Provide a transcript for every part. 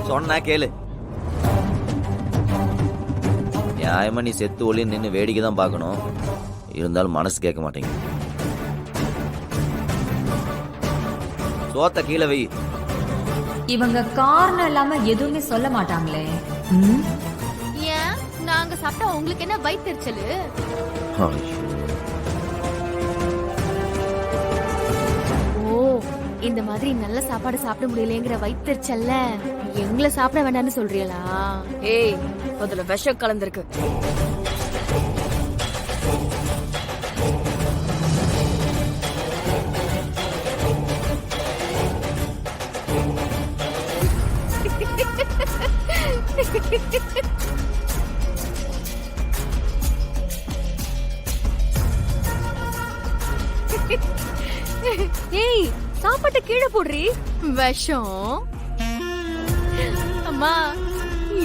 சொன்னா கேளு. நியாயமா நீ செத்து ஒளி நின்று வேடிக்கை தான் பார்க்கணும். இருந்தாலும் மனசு கேட்க மாட்டேங்குது. சோத்த கீழே வை. இவங்க காரணம் இல்லாம எதுவுமே சொல்ல மாட்டாங்களே. ஏன் நாங்க சாப்பிட்டா உங்களுக்கு என்ன வயித்தெரிச்சலு? ஓ, இந்த மாதிரி நல்ல சாப்பாடு சாப்பிட முடியலங்கிற வயித்தெரிச்சல்ல எங்களை சாப்பிட வேண்டாம்னு சொல்றீங்களா? ஏய், அதுல விஷம் கலந்திருக்கு. ஏய், சாப்பாட்ட கீழே போடுறீ. விஷம்? அம்மா,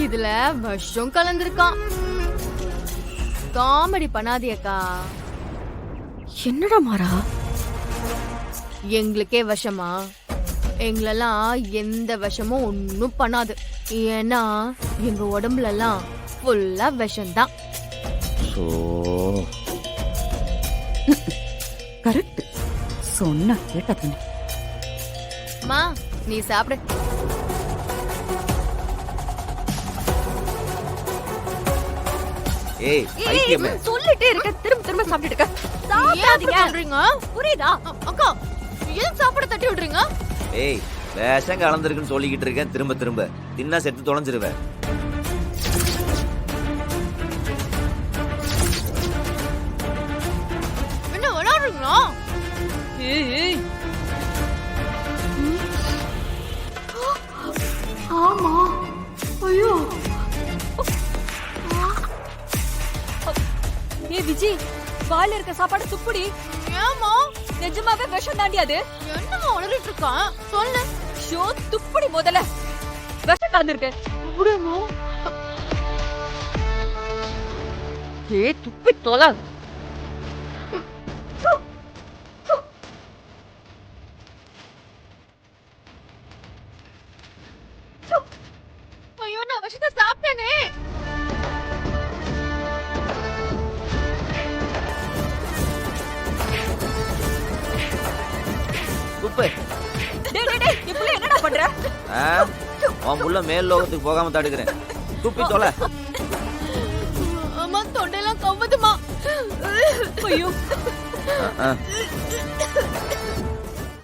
இதுல விஷம் கலந்திருக்கான். காமெடி பண்ணாதியக்கா. என்னடா மாறா? எங்களுக்கே விஷமா? எங்களெல்லாம் எந்த விஷமும் ஒன்னும் பண்ணாது. ஏன்னா எங்க உடம்புல எல்லாம் ஃபுல்லா விஷம்தான். கரெக்ட். சொன்ன கேட்டது. அம்மா, நீ சாப்பிடு. ஏய், பைத்தியமே. சொல்லிட்டே இருக்க, திரும்ப திரும்ப சாப்பிட்டு இருக்க. சாப்பிடாதீங்க சொல்றீங்க புரியுதா? அக்கா? ஏன் சாப்பாடு தட்டி விடுறீங்க? ஏய், விஷம் கலந்துருக்குன்னு சொல்லிக்கிட்டு இருக்கேன். திரும்ப திரும்ப தின்னா செத்து தொலைஞ்சிருவேன். என்ன விளையாடுறீங்களா? ஏய், ஆமா. ஐயோ, ஏய் விஜி, வாயில இருக்க சாப்பாடு துப்புடி. ஏமா? நிஜமாவே விஷம் தாண்டி அது. என்னமா உளறிட்டு இருக்கான்? சொல்லு. ஷோ, துப்புடி முதல்ல. விஷம் கலந்திருக்கு. ஏய், துப்பி தொலை. ஐயோ, நான் விஷத்தை சாப்பிட்டேனே. குப்பை. டேய் டேய் டேய், நீ புள்ள என்னடா பண்ற? உன் புள்ள மேல் லோகத்துக்கு போகாம தடுக்கிறேன். துப்பி தொலை. அம்மா, தொண்டையெல்லாம் கவ்வுதுமா. ஐயோ.